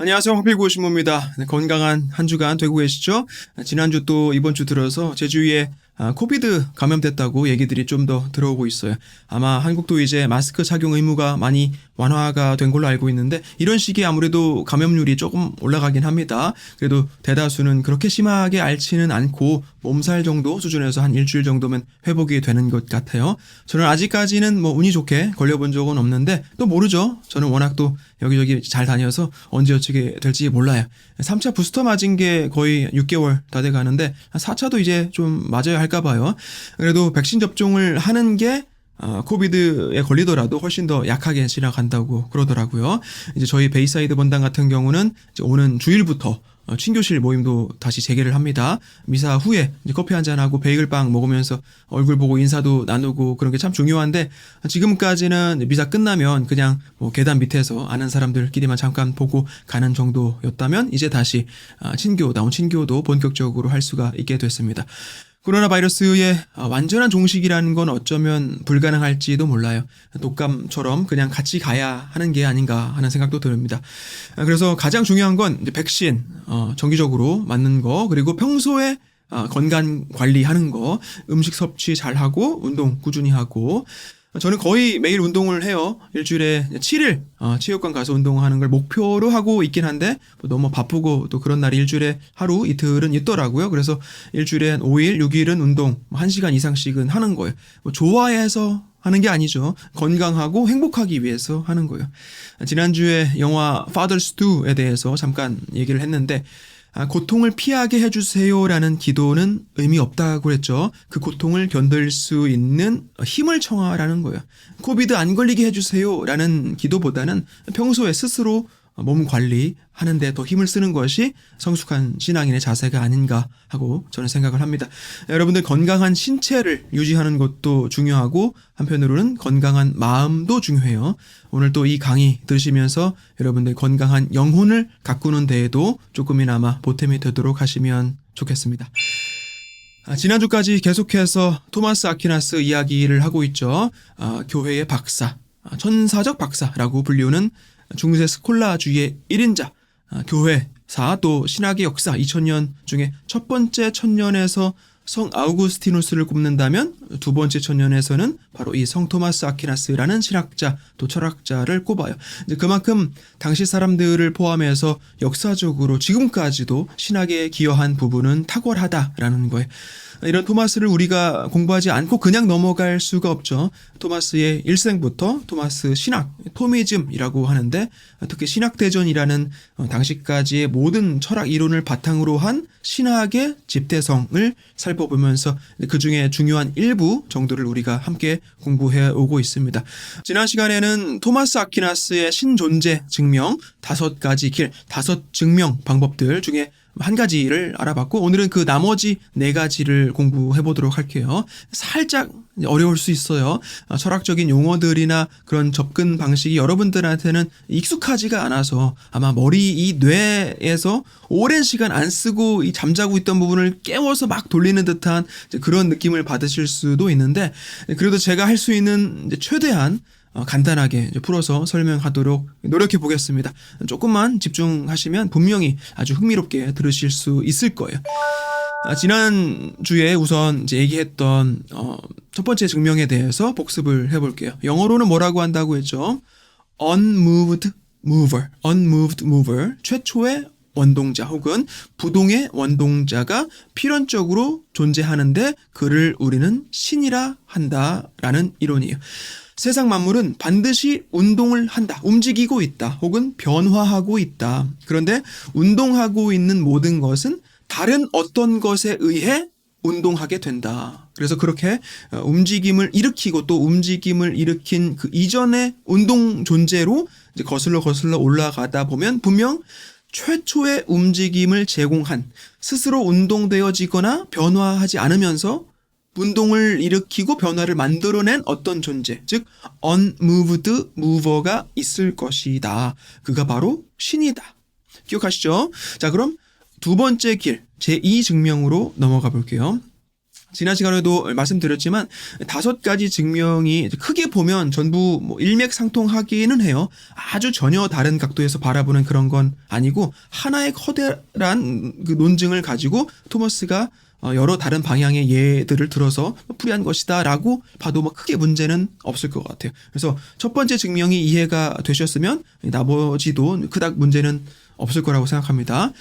안녕하세요. 황필구 신부입니다. 네, 건강한 한 주간 되고 계시죠? 지난주 또 이번 주 들어서 제 주위에 코비드 감염됐다고 얘기들이 좀 더 들어오고 있어요. 아마 한국도 이제 마스크 착용 의무가 많이 완화가 된 걸로 알고 있는데 이런 시기에 아무래도 감염률이 조금 올라가긴 합니다. 그래도 대다수는 그렇게 심하게 앓지는 않고 몸살 정도 수준에서 한 일주일 정도면 회복이 되는 것 같아요. 저는 아직까지는 운이 좋게 걸려본 적은 없는데 또 모르죠. 저는 워낙 또 여기저기 잘 다녀서 언제 어떻게 될지 몰라요. 3차 부스터 맞은 게 거의 6개월 다 돼 가는데 4차도 이제 좀 맞아야 할까 봐요. 그래도 백신 접종을 하는 게 코비드에 걸리더라도 훨씬 더 약하게 지나간다고 그러더라고요. 이제 저희 베이사이드 본당 같은 경우는 이제 오는 주일부터 친교실 모임도 다시 재개를 합니다. 미사 후에 이제 커피 한잔하고 베이글빵 먹으면서 얼굴 보고 인사도 나누고 그런 게 참 중요한데 지금까지는 미사 끝나면 그냥 계단 밑에서 아는 사람들끼리만 잠깐 보고 가는 정도였다면 이제 다시 나온 친교도 본격적으로 할 수가 있게 됐습니다. 코로나 바이러스의 완전한 종식이라는 건 어쩌면 불가능할지도 몰라요. 독감처럼 그냥 같이 가야 하는 게 아닌가 하는 생각도 듭니다. 그래서 가장 중요한 건 이제 백신 정기적으로 맞는 거, 그리고 평소에 건강 관리하는 거, 음식 섭취 잘하고 운동 꾸준히 하고. 저는 거의 매일 운동을 해요. 일주일에 7일 체육관 가서 운동하는 걸 목표로 하고 있긴 한데 너무 바쁘고 또 그런 날이 일주일에 하루 이틀은 있더라고요. 그래서 일주일에 한 5일, 6일은 운동 1시간 이상씩은 하는 거예요. 좋아해서 하는 게 아니죠. 건강하고 행복하기 위해서 하는 거예요. 지난주에 영화 Fathers 2에 대해서 잠깐 얘기를 했는데 고통을 피하게 해주세요라는 기도는 의미 없다고 했죠. 그 고통을 견딜 수 있는 힘을 청하라는 거예요. 코비드 안 걸리게 해주세요라는 기도보다는 평소에 스스로 몸 관리하는 데 더 힘을 쓰는 것이 성숙한 신앙인의 자세가 아닌가 하고 저는 생각을 합니다. 여러분들 건강한 신체를 유지하는 것도 중요하고 한편으로는 건강한 마음도 중요해요. 오늘 또 이 강의 들으시면서 여러분들 건강한 영혼을 가꾸는 데에도 조금이나마 보탬이 되도록 하시면 좋겠습니다. 지난주까지 계속해서 토마스 아퀴나스 이야기를 하고 있죠. 교회의 박사, 천사적 박사라고 불리우는 중세 스콜라주의의 1인자, 교회사 또 신학의 역사 2000년 중에 첫 번째 천년에서 성 아우구스티누스를 꼽는다면 두 번째 천년에서는 바로 이 성 토마스 아퀴나스라는 신학자 또 철학자를 꼽아요. 이제 그만큼 당시 사람들을 포함해서 역사적으로 지금까지도 신학에 기여한 부분은 탁월하다라는 거예요. 이런 토마스를 우리가 공부하지 않고 그냥 넘어갈 수가 없죠. 토마스의 일생부터 토마스 신학, 토미즘이라고 하는데 특히 신학대전이라는 당시까지의 모든 철학 이론을 바탕으로 한 신학의 집대성을 살펴보면서 그중에 중요한 일부 정도를 우리가 함께 공부해 오고 있습니다. 지난 시간에는 토마스 아퀴나스의 신존재 증명 5가지 길, 5 증명 방법들 중에 한 가지를 알아봤고 오늘은 그 나머지 4가지를 공부해 보도록 할게요. 살짝 어려울 수 있어요. 철학적인 용어들이나 그런 접근 방식이 여러분들한테는 익숙하지가 않아서 아마 이 뇌에서 오랜 시간 안 쓰고 잠자고 있던 부분을 깨워서 막 돌리는 듯한 그런 느낌을 받으실 수도 있는데 그래도 제가 할 수 있는 최대한 간단하게 풀어서 설명하도록 노력해 보겠습니다. 조금만 집중하시면 분명히 아주 흥미롭게 들으실 수 있을 거예요. 지난주에 우선 이제 얘기했던 첫 번째 증명에 대해서 복습을 해볼게요. 영어로는 뭐라고 한다고 했죠? unmoved mover, 최초의 원동자 혹은 부동의 원동자가 필연적으로 존재하는데 그를 우리는 신이라 한다라는 이론이에요. 세상 만물은 반드시 운동을 한다, 움직이고 있다, 혹은 변화하고 있다. 그런데 운동하고 있는 모든 것은 다른 어떤 것에 의해 운동하게 된다. 그래서 그렇게 움직임을 일으키고 또 움직임을 일으킨 그 이전의 운동 존재로 이제 거슬러 올라가다 보면 분명 최초의 움직임을 제공한 스스로 운동되어지거나 변화하지 않으면서 운동을 일으키고 변화를 만들어낸 어떤 존재, 즉 unmoved mover가 있을 것이다. 그가 바로 신이다. 기억하시죠? 자, 그럼 두 번째 길, 제2 증명으로 넘어가 볼게요. 지난 시간에도 말씀드렸지만 5가지 증명이 크게 보면 전부 뭐 일맥상통하기는 해요. 아주 전혀 다른 각도에서 바라보는 그런 건 아니고 하나의 커다란 그 논증을 가지고 토머스가 여러 다른 방향의 예들을 들어서 풀이한 것이다 라고 봐도 뭐 크게 문제는 없을 것 같아요. 그래서 첫 번째 증명이 이해가 되셨으면 나머지도 그닥 문제는 없을 거라고 생각합니다.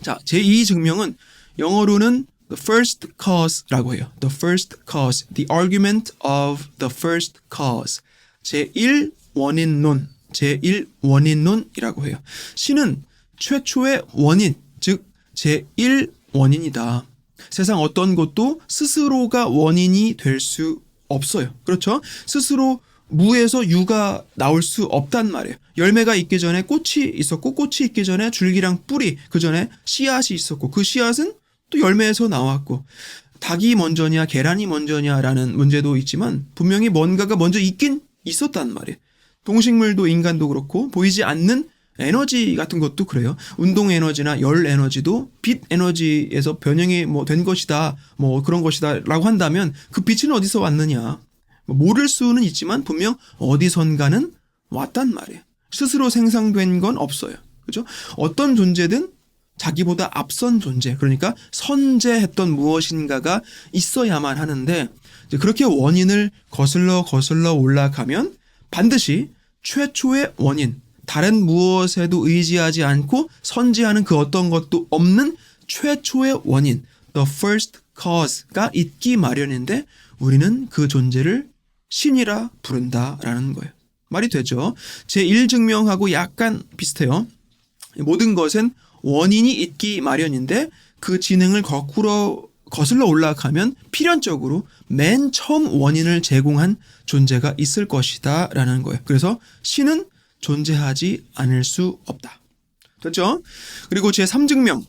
자, 제2 증명은 영어로는 the first cause라고 해요. The first cause, the argument of the first cause. 제1 원인론, 제1 원인론이라고 해요. 신은 최초의 원인, 즉 제1 원인이다. 세상 어떤 것도 스스로가 원인이 될 수 없어요. 그렇죠? 스스로 무에서 유가 나올 수 없단 말이에요. 열매가 있기 전에 꽃이 있었고 꽃이 있기 전에 줄기랑 뿌리, 그 전에 씨앗이 있었고 그 씨앗은 또 열매에서 나왔고 닭이 먼저냐 계란이 먼저냐라는 문제도 있지만 분명히 뭔가가 먼저 있긴 있었단 말이에요. 동식물도 인간도 그렇고 보이지 않는 에너지 같은 것도 그래요. 운동 에너지나 열 에너지도 빛 에너지에서 변형이 된 것이다, 그런 것이다라고 한다면 그 빛은 어디서 왔느냐? 모를 수는 있지만 분명 어디선가는 왔단 말이에요. 스스로 생성된 건 없어요. 그죠? 어떤 존재든 자기보다 앞선 존재, 그러니까 선재했던 무엇인가가 있어야만 하는데 그렇게 원인을 거슬러 올라가면 반드시 최초의 원인, 다른 무엇에도 의지하지 않고 선지하는 그 어떤 것도 없는 최초의 원인, the first cause가 있기 마련인데 우리는 그 존재를 신이라 부른다라는 거예요. 말이 되죠? 제1증명하고 약간 비슷해요. 모든 것은 원인이 있기 마련인데 그 진행을 거꾸로 거슬러 올라가면 필연적으로 맨 처음 원인을 제공한 존재가 있을 것이다 라는 거예요. 그래서 신은 존재하지 않을 수 없다. 됐죠? 그리고 제3증명.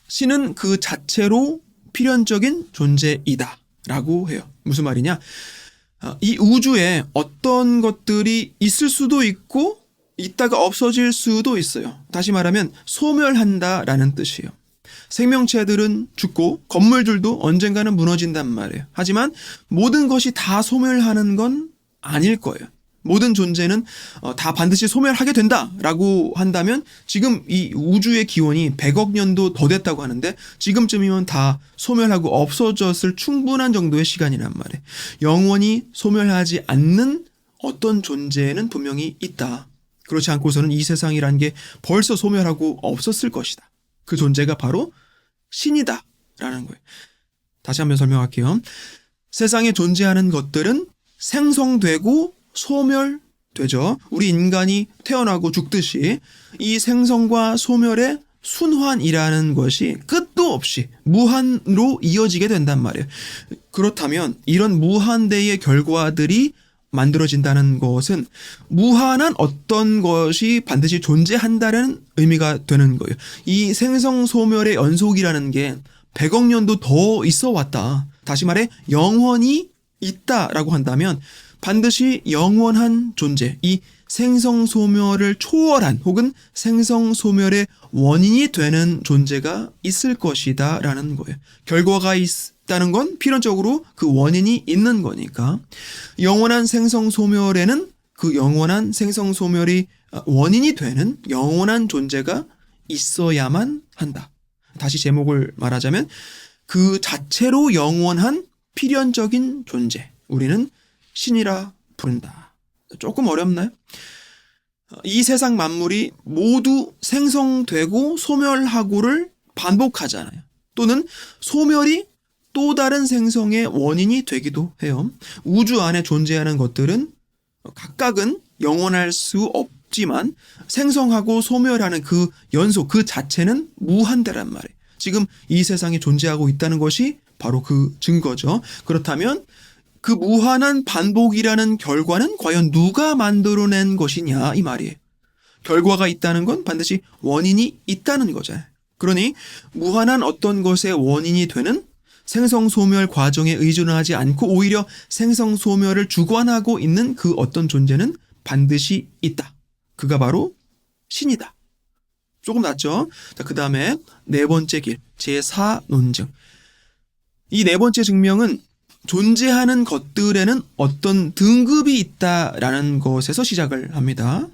신은 그 자체로 필연적인 존재이다 라고 해요. 무슨 말이냐? 이 우주에 어떤 것들이 있을 수도 있고 있다가 없어질 수도 있어요. 다시 말하면 소멸한다라는 뜻이에요. 생명체들은 죽고 건물들도 언젠가는 무너진단 말이에요. 하지만 모든 것이 다 소멸하는 건 아닐 거예요. 모든 존재는 다 반드시 소멸하게 된다라고 한다면 지금 이 우주의 기원이 100억 년도 더 됐다고 하는데 지금쯤이면 다 소멸하고 없어졌을 충분한 정도의 시간이란 말이에요. 영원히 소멸하지 않는 어떤 존재는 분명히 있다. 그렇지 않고서는 이 세상이란 게 벌써 소멸하고 없었을 것이다. 그 존재가 바로 신이다 라는 거예요. 다시 한번 설명할게요. 세상에 존재하는 것들은 생성되고 소멸되죠. 우리 인간이 태어나고 죽듯이 이 생성과 소멸의 순환이라는 것이 끝도 없이 무한으로 이어지게 된단 말이에요. 그렇다면 이런 무한대의 결과들이 만들어진다는 것은 무한한 어떤 것이 반드시 존재한다는 의미가 되는 거예요. 이 생성 소멸의 연속이라는 게 100억 년도 더 있어 왔다. 다시 말해 영원히 있다라고 한다면 반드시 영원한 존재, 이 생성소멸을 초월한 혹은 생성소멸의 원인이 되는 존재가 있을 것이다 라는 거예요. 결과가 있다는 건 필연적으로 그 원인이 있는 거니까 영원한 생성소멸에는 그 영원한 생성소멸이 원인이 되는 영원한 존재가 있어야만 한다. 다시 제목을 말하자면 그 자체로 영원한 필연적인 존재, 우리는 신이라 부른다. 조금 어렵나요? 이 세상 만물이 모두 생성되고 소멸하고를 반복하잖아요. 또는 소멸이 또 다른 생성의 원인이 되기도 해요. 우주 안에 존재하는 것들은 각각은 영원할 수 없지만 생성하고 소멸하는 그 연속, 그 자체는 무한대란 말이에요. 지금 이 세상에 존재하고 있다는 것이 바로 그 증거죠. 그렇다면 그 무한한 반복이라는 결과는 과연 누가 만들어낸 것이냐 이 말이에요. 결과가 있다는 건 반드시 원인이 있다는 거잖아요. 그러니 무한한 어떤 것의 원인이 되는 생성소멸 과정에 의존하지 않고 오히려 생성소멸을 주관하고 있는 그 어떤 존재는 반드시 있다. 그가 바로 신이다. 조금 낫죠? 자, 그 다음에 네 번째 길, 제4논증. 이 네 번째 증명은 존재하는 것들에는 어떤 등급이 있다라는 것에서 시작을 합니다.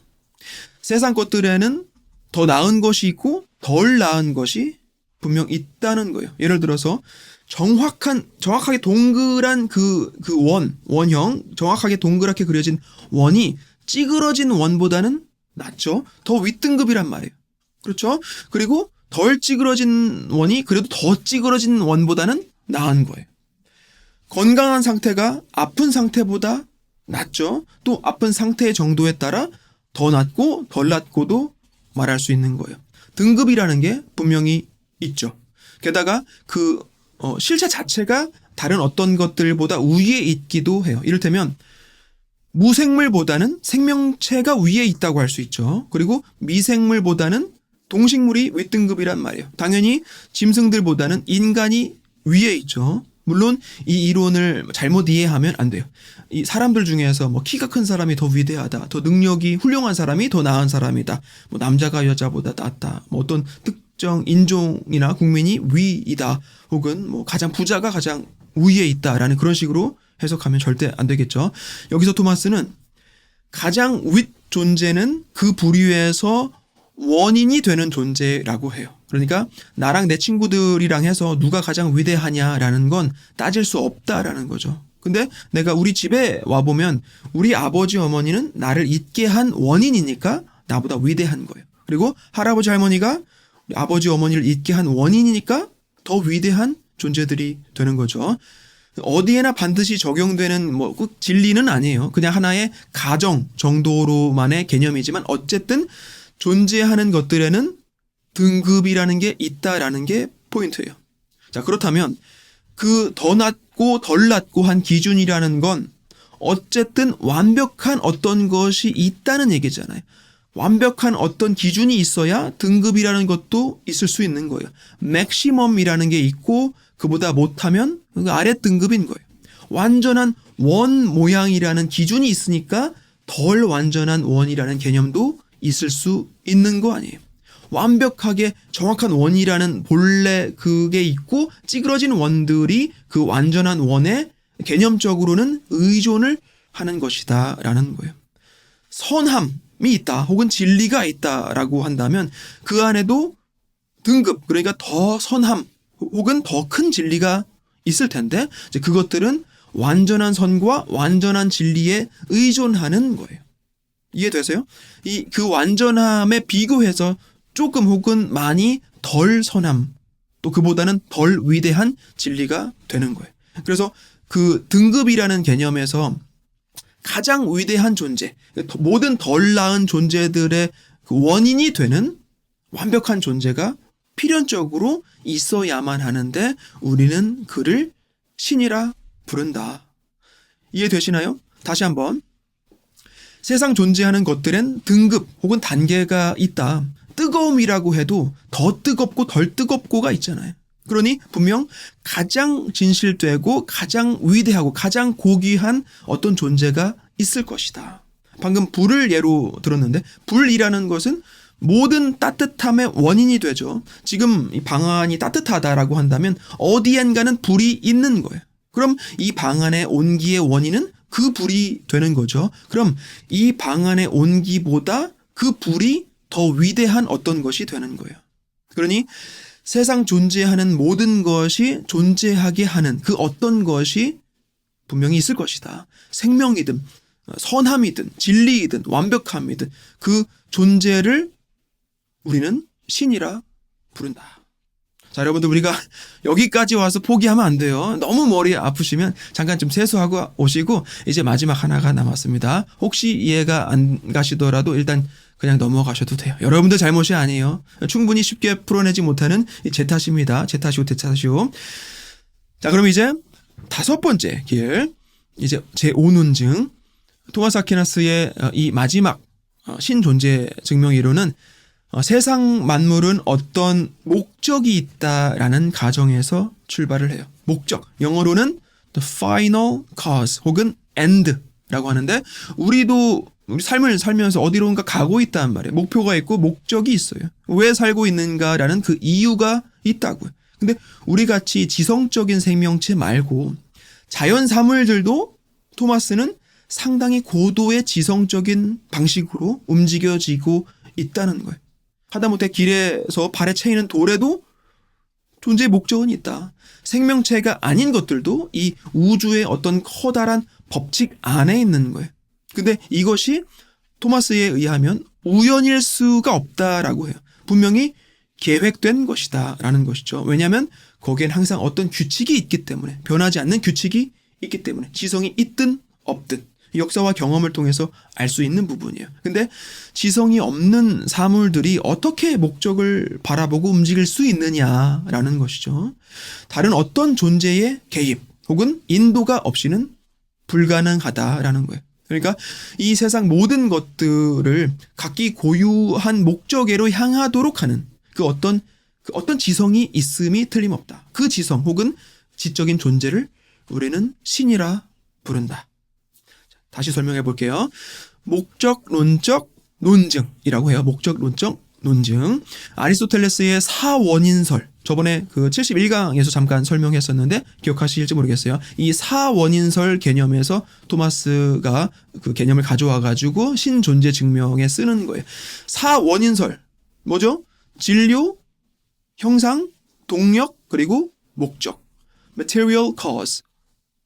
세상 것들에는 더 나은 것이 있고 덜 나은 것이 분명 있다는 거예요. 예를 들어서 정확하게 동그란 원형, 정확하게 동그랗게 그려진 원이 찌그러진 원보다는 낫죠. 더 윗등급이란 말이에요. 그렇죠? 그리고 덜 찌그러진 원이 그래도 더 찌그러진 원보다는 나은 거예요. 건강한 상태가 아픈 상태보다 낫죠. 또 아픈 상태의 정도에 따라 더 낫고 덜 낫고도 말할 수 있는 거예요. 등급이라는 게 분명히 있죠. 게다가 실체 자체가 다른 어떤 것들보다 위에 있기도 해요. 이를테면 무생물보다는 생명체가 위에 있다고 할 수 있죠. 그리고 미생물보다는 동식물이 윗등급이란 말이에요. 당연히 짐승들보다는 인간이 위에 있죠. 물론 이 이론을 잘못 이해하면 안 돼요. 이 사람들 중에서 뭐 키가 큰 사람이 더 위대하다, 더 능력이 훌륭한 사람이 더 나은 사람이다, 뭐 남자가 여자보다 낫다, 뭐 어떤 특정 인종이나 국민이 위이다, 혹은 뭐 가장 부자가 가장 위에 있다라는 그런 식으로 해석하면 절대 안 되겠죠. 여기서 토마스는 가장 윗 존재는 그 부류에서 원인이 되는 존재라고 해요. 그러니까 나랑 내 친구들이랑 해서 누가 가장 위대하냐라는 건 따질 수 없다라는 거죠. 근데 내가 우리 집에 와보면 우리 아버지 어머니는 나를 있게 한 원인이니까 나보다 위대한 거예요. 그리고 할아버지 할머니가 아버지 어머니를 있게 한 원인이니까 더 위대한 존재들이 되는 거죠. 어디에나 반드시 적용되는 꼭 진리는 아니에요. 그냥 하나의 가정 정도로만의 개념이지만 어쨌든 존재하는 것들에는 등급이라는 게 있다라는 게 포인트예요. 자, 그렇다면 그 더 낮고 덜 낮고 한 기준이라는 건 어쨌든 완벽한 어떤 것이 있다는 얘기잖아요. 완벽한 어떤 기준이 있어야 등급이라는 것도 있을 수 있는 거예요. 맥시멈이라는 게 있고 그보다 못하면 그 아래 등급인 거예요. 완전한 원 모양이라는 기준이 있으니까 덜 완전한 원이라는 개념도 있을 수 있는 거 아니에요. 완벽하게 정확한 원이라는 본래 그게 있고 찌그러진 원들이 그 완전한 원에 개념적으로는 의존을 하는 것이다 라는 거예요. 선함이 있다 혹은 진리가 있다라고 한다면 그 안에도 등급, 그러니까 더 선함 혹은 더 큰 진리가 있을 텐데 이제 그것들은 완전한 선과 완전한 진리에 의존하는 거예요. 이해되세요? 그 완전함에 비교해서 조금 혹은 많이 덜 선함, 또 그보다는 덜 위대한 진리가 되는 거예요. 그래서 그 등급이라는 개념에서 가장 위대한 존재, 모든 덜 나은 존재들의 그 원인이 되는 완벽한 존재가 필연적으로 있어야만 하는데 우리는 그를 신이라 부른다. 이해되시나요? 다시 한번. 세상 존재하는 것들엔 등급 혹은 단계가 있다. 뜨거움이라고 해도 더 뜨겁고 덜 뜨겁고가 있잖아요. 그러니 분명 가장 진실되고 가장 위대하고 가장 고귀한 어떤 존재가 있을 것이다. 방금 불을 예로 들었는데 불이라는 것은 모든 따뜻함의 원인이 되죠. 지금 이 방 안이 따뜻하다라고 한다면 어디엔가는 불이 있는 거예요. 그럼 이 방 안의 온기의 원인은 그 불이 되는 거죠. 그럼 이 방 안의 온기보다 그 불이 더 위대한 어떤 것이 되는 거예요. 그러니 세상 존재하는 모든 것이 존재하게 하는 그 어떤 것이 분명히 있을 것이다. 생명이든 선함이든 진리이든 완벽함이든 그 존재를 우리는 신이라 부른다. 자, 여러분들 우리가 여기까지 와서 포기하면 안 돼요. 너무 머리 아프시면 잠깐 좀 세수하고 오시고 이제 마지막 하나가 남았습니다. 혹시 이해가 안 가시더라도 일단 그냥 넘어가셔도 돼요. 여러분들 잘못이 아니에요. 충분히 쉽게 풀어내지 못하는 제 탓입니다. 제 탓이고 제 탓이고. 자, 그럼 이제 다섯 번째 길, 이제 제5논증 토마스 아퀴나스의 이 마지막 신존재 증명 이론은 세상 만물은 어떤 목적이 있다라는 가정에서 출발을 해요. 목적, 영어로는 the final cause 혹은 end라고 하는데 우리도 우리 삶을 살면서 어디론가 가고 있단 말이에요. 목표가 있고 목적이 있어요. 왜 살고 있는가라는 그 이유가 있다고요. 근데 우리 같이 지성적인 생명체 말고 자연 사물들도 토마스는 상당히 고도의 지성적인 방식으로 움직여지고 있다는 거예요. 하다못해 길에서 발에 채이는 돌에도 존재의 목적은 있다. 생명체가 아닌 것들도 이 우주의 어떤 커다란 법칙 안에 있는 거예요. 근데 이것이 토마스에 의하면 우연일 수가 없다라고 해요. 분명히 계획된 것이다라는 것이죠. 왜냐하면 거기엔 항상 어떤 규칙이 있기 때문에, 변하지 않는 규칙이 있기 때문에, 지성이 있든 없든 역사와 경험을 통해서 알 수 있는 부분이에요. 근데 지성이 없는 사물들이 어떻게 목적을 바라보고 움직일 수 있느냐라는 것이죠. 다른 어떤 존재의 개입 혹은 인도가 없이는 불가능하다라는 거예요. 그러니까 이 세상 모든 것들을 각기 고유한 목적으로 향하도록 하는 그 어떤 지성이 있음이 틀림없다. 그 지성 혹은 지적인 존재를 우리는 신이라 부른다. 다시 설명해 볼게요. 목적론적 논증이라고 해요. 목적론적 논증. 아리스토텔레스의 사원인설. 저번에 그 71강에서 잠깐 설명했었는데 기억하실지 모르겠어요. 이 사원인설 개념에서 토마스가 그 개념을 가져와 가지고 신존재 증명에 쓰는 거예요. 사원인설. 뭐죠? 진료, 형상, 동력, 그리고 목적. material cause,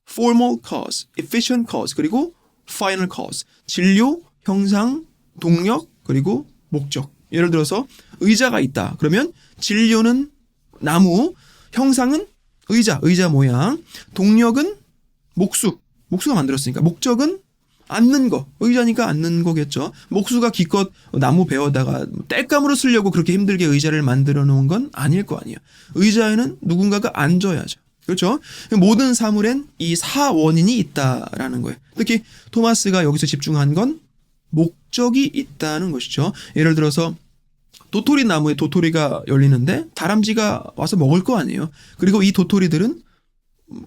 formal cause, efficient cause, 그리고 final cause. 진료, 형상, 동력, 그리고 목적. 예를 들어서 의자가 있다. 그러면 진료는 나무, 형상은 의자 모양, 동력은 목수가 만들었으니까, 목적은 앉는 거, 의자니까 앉는 거겠죠. 목수가 기껏 나무 베어다가 땔감으로 쓰려고 그렇게 힘들게 의자를 만들어 놓은 건 아닐 거 아니에요. 의자에는 누군가가 앉아야죠. 그렇죠? 모든 사물엔 이 사원인이 있다라는 거예요. 특히 토마스가 여기서 집중한 건 목적이 있다는 것이죠. 예를 들어서 도토리 나무에 도토리가 열리는데 다람쥐가 와서 먹을 거 아니에요. 그리고 이 도토리들은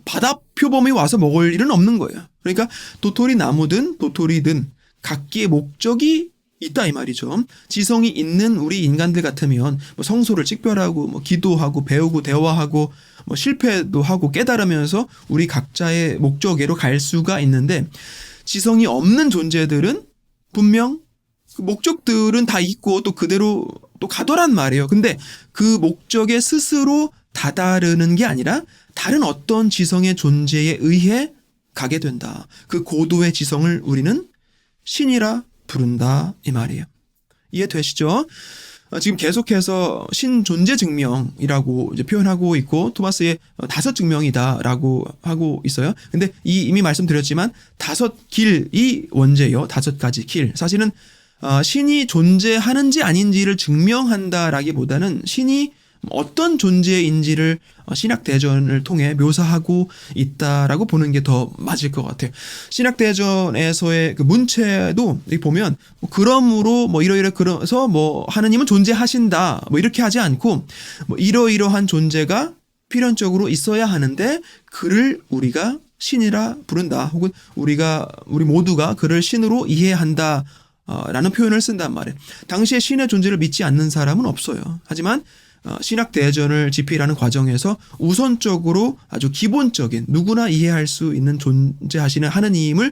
바다 표범이 와서 먹을 일은 없는 거예요. 그러니까 도토리 나무든 도토리든 각기의 목적이 있다 이 말이죠. 지성이 있는 우리 인간들 같으면 뭐 성소를 식별하고 뭐 기도하고 배우고 대화하고 뭐 실패도 하고 깨달으면서 우리 각자의 목적으로 갈 수가 있는데, 지성이 없는 존재들은 분명 그 목적들은 다 있고 또 그대로 또 가더란 말이에요. 근데 그 목적에 스스로 다다르는 게 아니라 다른 어떤 지성의 존재에 의해 가게 된다. 그 고도의 지성을 우리는 신이라 부른다 이 말이에요. 이해되시죠? 지금 계속해서 신존재 증명이라고 이제 표현하고 있고 토마스의 다섯 증명이다라고 하고 있어요. 근데 이미 말씀드렸지만 다섯 길이 원죄예요. 다섯 가지 길. 사실은 신이 존재하는지 아닌지를 증명한다라기보다는 신이 어떤 존재인지를 신약대전을 통해 묘사하고 있다라고 보는 게 더 맞을 것 같아요. 신약대전에서의 그 문체도 보면 그러므로 뭐 그래서 뭐 하느님은 존재하신다 뭐 이렇게 하지 않고 뭐 이러이러한 존재가 필연적으로 있어야 하는데 그를 우리가 신이라 부른다, 혹은 우리 모두가 그를 신으로 이해한다 라는 표현을 쓴단 말이에요. 당시에 신의 존재를 믿지 않는 사람은 없어요. 하지만 신학대전을 집필하는 과정에서 우선적으로 아주 기본적인 누구나 이해할 수 있는 존재하시는 하느님을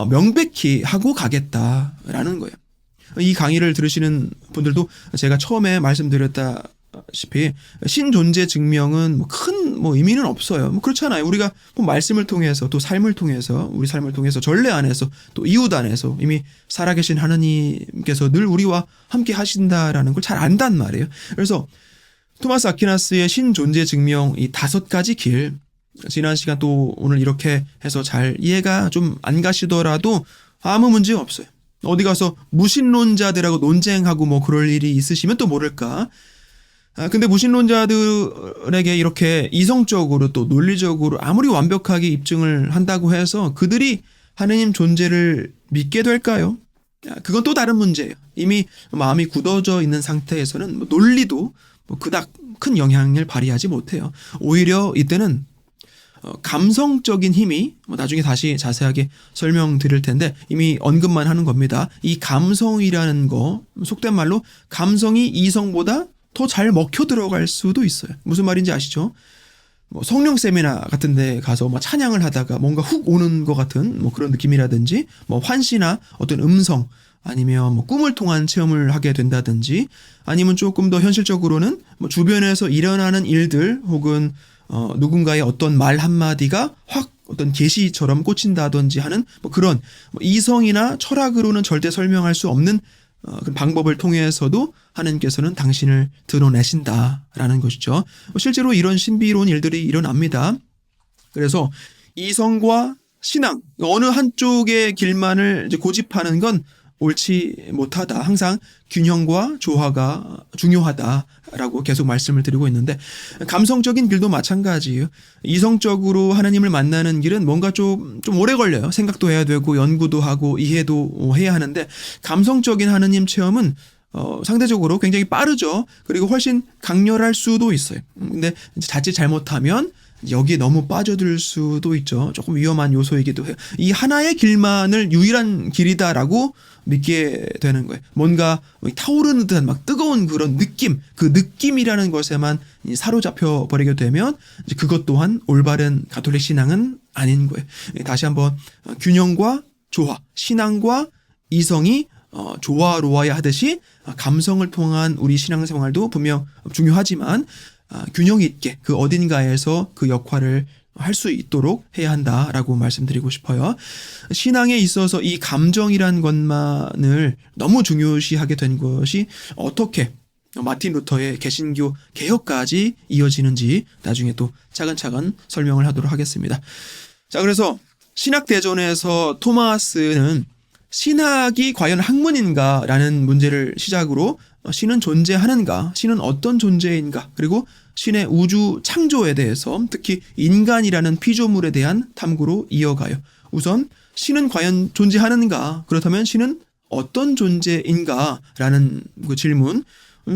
명백히 하고 가겠다라는 거예요. 이 강의를 들으시는 분들도 제가 처음에 말씀드렸다시피 신존재 증명은 큰 의미는 없어요. 그렇잖아요. 우리가 말씀을 통해서 또 삶을 통해서 우리 삶을 통해서 전례 안에서 또 이웃 안에서 이미 살아계신 하느님께서 늘 우리와 함께 하신다라는 걸 잘 안단 말이에요. 그래서 토마스 아퀴나스의 신존재 증명 이 다섯 가지 길, 지난 시간 또 오늘 이렇게 해서 잘 이해가 좀 안 가시더라도 아무 문제 없어요. 어디 가서 무신론자들하고 논쟁하고 뭐 그럴 일이 있으시면 또 모를까. 근데 무신론자들에게 이렇게 이성적으로 또 논리적으로 아무리 완벽하게 입증을 한다고 해서 그들이 하느님 존재를 믿게 될까요? 그건 또 다른 문제예요. 이미 마음이 굳어져 있는 상태에서는 논리도 그닥 큰 영향을 발휘하지 못해요. 오히려 이때는 감성적인 힘이 나중에 다시 자세하게 설명드릴 텐데 이미 언급만 하는 겁니다. 이 감성이라는 거, 속된 말로 감성이 이성보다 더 잘 먹혀 들어갈 수도 있어요. 무슨 말인지 아시죠? 뭐 성령 세미나 같은 데 가서 뭐 찬양을 하다가 뭔가 훅 오는 것 같은 뭐 그런 느낌이라든지 뭐 환시나 어떤 음성 아니면 뭐 꿈을 통한 체험을 하게 된다든지 아니면 조금 더 현실적으로는 뭐 주변에서 일어나는 일들 혹은 누군가의 어떤 말 한마디가 확 어떤 계시처럼 꽂힌다든지 하는 뭐 그런 뭐 이성이나 철학으로는 절대 설명할 수 없는 그 방법을 통해서도 하나님께서는 당신을 드러내신다라는 것이죠. 실제로 이런 신비로운 일들이 일어납니다. 그래서 이성과 신앙 어느 한쪽의 길만을 이제 고집하는 건 옳지 못하다. 항상 균형과 조화가 중요하다라고 계속 말씀을 드리고 있는데 감성적인 길도 마찬가지예요. 이성적으로 하나님을 만나는 길은 뭔가 좀 오래 걸려요. 생각도 해야 되고 연구도 하고 이해도 해야 하는데 감성적인 하나님 체험은 상대적으로 굉장히 빠르죠. 그리고 훨씬 강렬할 수도 있어요. 근데 자칫 잘못하면 여기에 너무 빠져들 수도 있죠. 조금 위험한 요소이기도 해요. 이 하나의 길만을 유일한 길이다라고 믿게 되는 거예요. 뭔가 타오르는 듯한 막 뜨거운 그런 느낌, 그 느낌이라는 것에만 사로잡혀 버리게 되면 이제 그것 또한 올바른 가톨릭 신앙은 아닌 거예요. 다시 한번 균형과 조화, 신앙과 이성이 조화로워야 하듯이 감성을 통한 우리 신앙생활도 분명 중요하지만 균형 있게 그 어딘가에서 그 역할을 할 수 있도록 해야 한다라고 말씀드리고 싶어요. 신앙에 있어서 이 감정이란 것만을 너무 중요시하게 된 것이 어떻게 마틴 루터의 개신교 개혁까지 이어지는지 나중에 또 차근차근 설명을 하도록 하겠습니다. 자, 그래서 신학대전에서 토마스는 신학이 과연 학문인가라는 문제를 시작으로 신은 존재하는가, 신은 어떤 존재인가, 그리고 신의 우주 창조에 대해서 특히 인간이라는 피조물에 대한 탐구로 이어가요. 우선 신은 과연 존재하는가, 그렇다면 신은 어떤 존재인가라는 그 질문.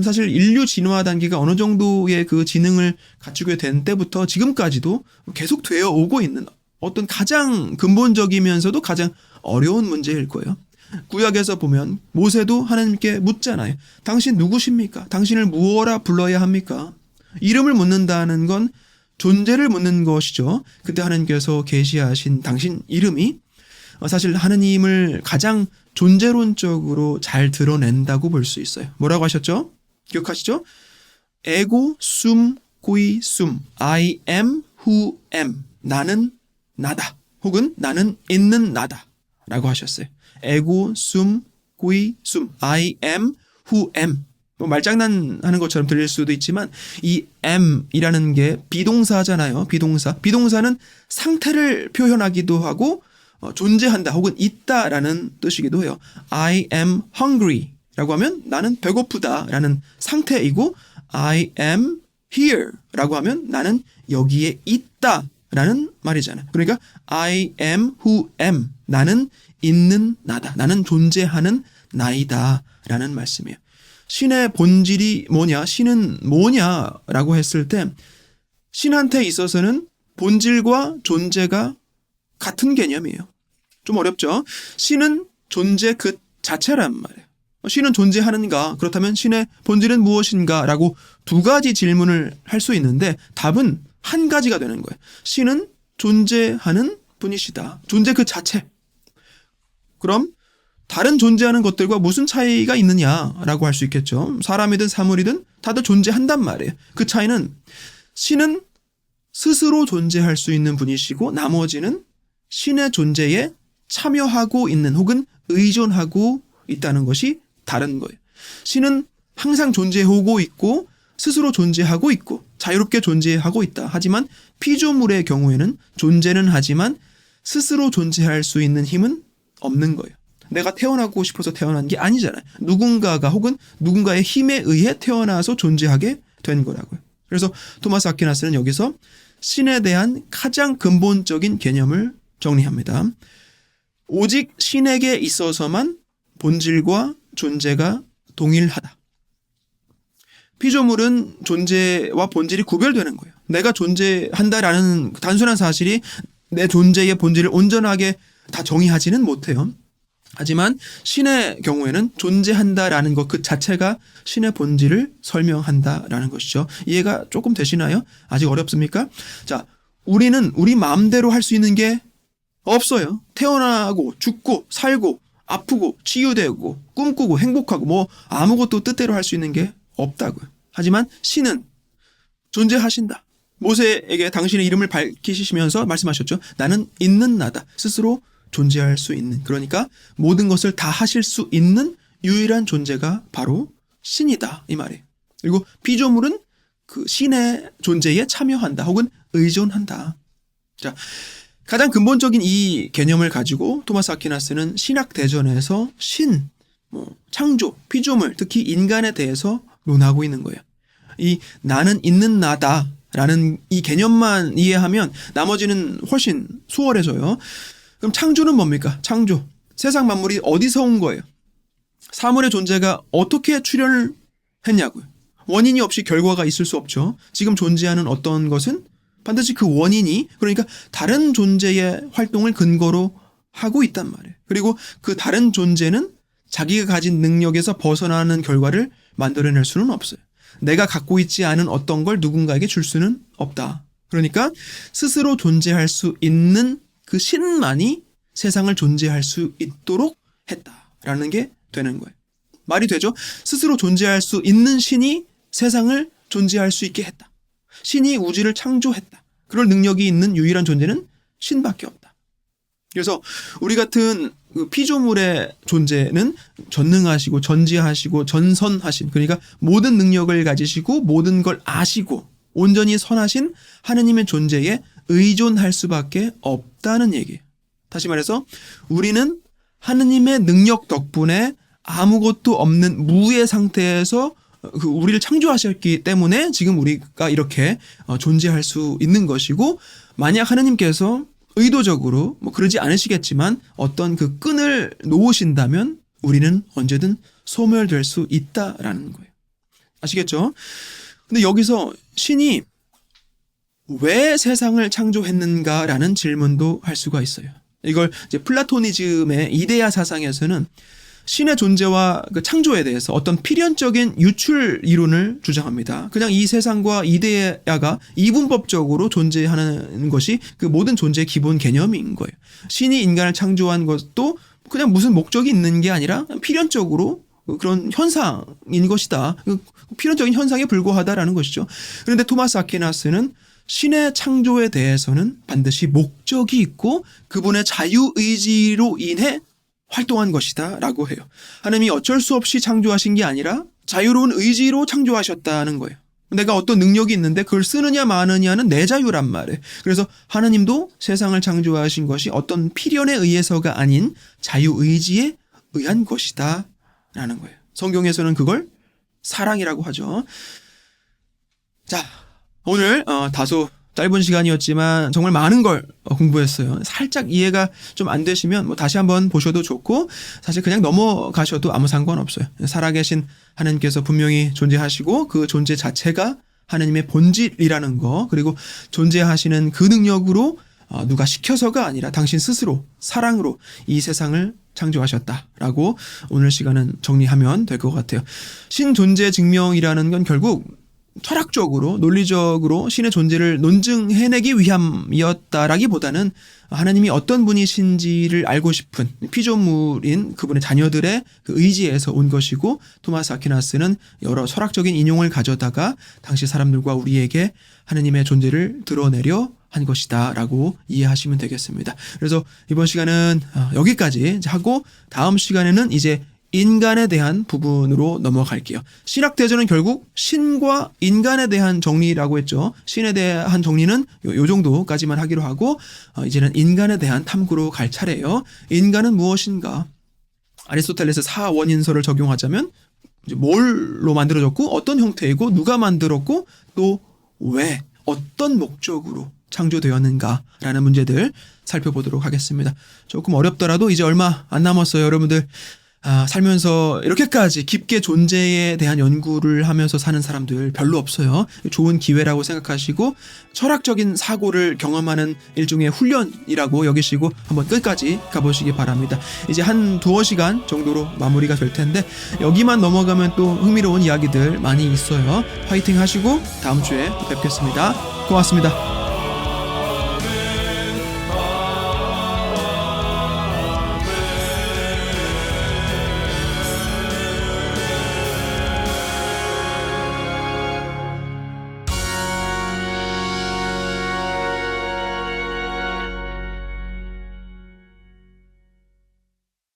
사실 인류 진화 단계가 어느 정도의 그 지능을 갖추게 된 때부터 지금까지도 계속 되어 오고 있는 어떤 가장 근본적이면서도 가장 어려운 문제일 거예요. 구약에서 보면 모세도 하나님께 묻잖아요. 당신 누구십니까? 당신을 무엇라 불러야 합니까? 이름을 묻는다는 건 존재를 묻는 것이죠. 그때 하나님께서 계시하신 당신 이름이 사실 하나님을 가장 존재론적으로 잘 드러낸다고 볼 수 있어요. 뭐라고 하셨죠? 기억하시죠? 에고 숨 꾸이 숨 I am who am. 나는 나다. 혹은 나는 있는 나다 라고 하셨어요. 에고 숨 꾸이 숨 I am who am. 뭐 말장난하는 것처럼 들릴 수도 있지만 이 am이라는 게 비동사잖아요. 비동사는 상태를 표현하기도 하고 존재한다 혹은 있다라는 뜻이기도 해요. I am hungry 라고 하면 나는 배고프다라는 상태이고 I am here 라고 하면 나는 여기에 있다라는 말이잖아요. 그러니까 I am who am. 나는 있는 나다. 나는 존재하는 나이다 라는 말씀이에요. 신의 본질이 뭐냐, 신은 뭐냐라고 했을 때 신한테 있어서는 본질과 존재가 같은 개념이에요. 좀 어렵죠? 신은 존재 그 자체란 말이에요. 신은 존재하는가? 그렇다면 신의 본질은 무엇인가? 라고 두 가지 질문을 할 수 있는데 답은 한 가지가 되는 거예요. 신은 존재하는 분이시다. 존재 그 자체. 그럼 다른 존재하는 것들과 무슨 차이가 있느냐라고 할 수 있겠죠. 사람이든 사물이든 다들 존재한단 말이에요. 그 차이는 신은 스스로 존재할 수 있는 분이시고 나머지는 신의 존재에 참여하고 있는 혹은 의존하고 있다는 것이 다른 거예요. 신은 항상 존재하고 있고 스스로 존재하고 있고 자유롭게 존재하고 있다. 하지만 피조물의 경우에는 존재는 하지만 스스로 존재할 수 있는 힘은 없는 거예요. 내가 태어나고 싶어서 태어난 게 아니잖아요. 누군가가 혹은 누군가의 힘에 의해 태어나서 존재하게 된 거라고요. 그래서 토마스 아퀴나스는 여기서 신에 대한 가장 근본적인 개념을 정리합니다. 오직 신에게 있어서만 본질과 존재가 동일하다. 피조물은 존재와 본질이 구별되는 거예요. 내가 존재한다라는 단순한 사실이 내 존재의 본질을 온전하게 다 정의하지는 못해요. 하지만 신의 경우에는 존재한다라는 것 그 자체가 신의 본질을 설명한다라는 것이죠. 이해가 조금 되시나요? 아직 어렵습니까? 자, 우리는 우리 마음대로 할 수 있는 게 없어요. 태어나고 죽고 살고 아프고 치유되고 꿈꾸고 행복하고 뭐 아무것도 뜻대로 할 수 있는 게 없다고요. 하지만 신은 존재하신다. 모세에게 당신의 이름을 밝히시면서 말씀하셨죠. 나는 있는 나다. 스스로 존재할 수 있는, 그러니까 모든 것을 다 하실 수 있는 유일한 존재가 바로 신이다 이 말이에요. 그리고 피조물은 그 신의 존재에 참여한다 혹은 의존한다. 자, 가장 근본적인 이 개념을 가지고 토마스 아퀴나스는 신학대전에서 신, 창조, 피조물, 특히 인간에 대해서 논하고 있는 거예요. 이 나는 있는 나다라는 이 개념만 이해하면 나머지는 훨씬 수월해져요. 그럼 창조는 뭡니까? 창조. 세상 만물이 어디서 온 거예요? 사물의 존재가 어떻게 출현을 했냐고요. 원인이 없이 결과가 있을 수 없죠. 지금 존재하는 어떤 것은 반드시 그 원인이, 그러니까 다른 존재의 활동을 근거로 하고 있단 말이에요. 그리고 그 다른 존재는 자기가 가진 능력에서 벗어나는 결과를 만들어낼 수는 없어요. 내가 갖고 있지 않은 어떤 걸 누군가에게 줄 수는 없다. 그러니까 스스로 존재할 수 있는 그 신만이 세상을 존재할 수 있도록 했다라는 게 되는 거예요. 말이 되죠? 스스로 존재할 수 있는 신이 세상을 존재할 수 있게 했다. 신이 우주를 창조했다. 그럴 능력이 있는 유일한 존재는 신밖에 없다. 그래서 우리 같은 그 피조물의 존재는 전능하시고 전지하시고 전선하신, 그러니까 모든 능력을 가지시고 모든 걸 아시고 온전히 선하신 하느님의 존재에 의존할 수밖에 없다는 얘기예요. 다시 말해서 우리는 하느님의 능력 덕분에 아무것도 없는 무의 상태에서 그 우리를 창조하셨기 때문에 지금 우리가 이렇게 존재할 수 있는 것이고, 만약 하느님께서 의도적으로 그러지 않으시겠지만 어떤 그 끈을 놓으신다면 우리는 언제든 소멸될 수 있다라는 거예요. 아시겠죠? 근데 여기서 신이 왜 세상을 창조했는가라는 질문도 할 수가 있어요. 이걸 이제 플라토니즘의 이데아 사상에서는 신의 존재와 그 창조에 대해서 어떤 필연적인 유출 이론을 주장합니다. 그냥 이 세상과 이데아가 이분법적으로 존재하는 것이 그 모든 존재의 기본 개념인 거예요. 신이 인간을 창조한 것도 그냥 무슨 목적이 있는 게 아니라 필연적으로 그런 현상인 것이다. 필연적인 현상에 불과하다라는 것이죠. 그런데 토마스 아퀴나스는 신의 창조에 대해서는 반드시 목적이 있고 그분의 자유의지로 인해 활동한 것이다 라고 해요. 하나님이 어쩔 수 없이 창조하신 게 아니라 자유로운 의지로 창조하셨다는 거예요. 내가 어떤 능력이 있는데 그걸 쓰느냐 마느냐는 내 자유란 말이에요. 그래서 하나님도 세상을 창조하신 것이 어떤 필연에 의해서가 아닌 자유의지에 의한 것이다 라는 거예요. 성경에서는 그걸 사랑이라고 하죠. 자, 오늘 다소 짧은 시간이었지만 정말 많은 걸 공부했어요. 살짝 이해가 좀 안 되시면 다시 한번 보셔도 좋고, 사실 그냥 넘어가셔도 아무 상관없어요. 살아계신 하나님께서 분명히 존재하시고 그 존재 자체가 하나님의 본질이라는 거, 그리고 존재하시는 그 능력으로 누가 시켜서가 아니라 당신 스스로 사랑으로 이 세상을 창조하셨다라고 오늘 시간은 정리하면 될 것 같아요. 신존재 증명이라는 건 결국 철학적으로 논리적으로 신의 존재를 논증해내기 위함이었다라기보다는 하나님이 어떤 분이신지를 알고 싶은 피조물인 그분의 자녀들의 그 의지에서 온 것이고, 토마스 아퀴나스는 여러 철학적인 인용을 가져다가 당시 사람들과 우리에게 하나님의 존재를 드러내려 한 것이다 라고 이해하시면 되겠습니다. 그래서 이번 시간은 여기까지 하고 다음 시간에는 이제 인간에 대한 부분으로 넘어갈게요. 신학대전은 결국 신과 인간에 대한 정리라고 했죠. 신에 대한 정리는 요 정도까지만 하기로 하고 이제는 인간에 대한 탐구로 갈 차례예요. 인간은 무엇인가? 아리스토텔레스의 사원인설을 적용하자면 이제 뭘로 만들어졌고 어떤 형태이고 누가 만들었고 또 왜 어떤 목적으로 창조되었는가라는 문제들 살펴보도록 하겠습니다. 조금 어렵더라도 이제 얼마 안 남았어요, 여러분들. 살면서 이렇게까지 깊게 존재에 대한 연구를 하면서 사는 사람들 별로 없어요. 좋은 기회라고 생각하시고 철학적인 사고를 경험하는 일종의 훈련이라고 여기시고 한번 끝까지 가보시기 바랍니다. 이제 한 두어 시간 정도로 마무리가 될 텐데 여기만 넘어가면 또 흥미로운 이야기들 많이 있어요. 파이팅 하시고 다음 주에 뵙겠습니다. 고맙습니다.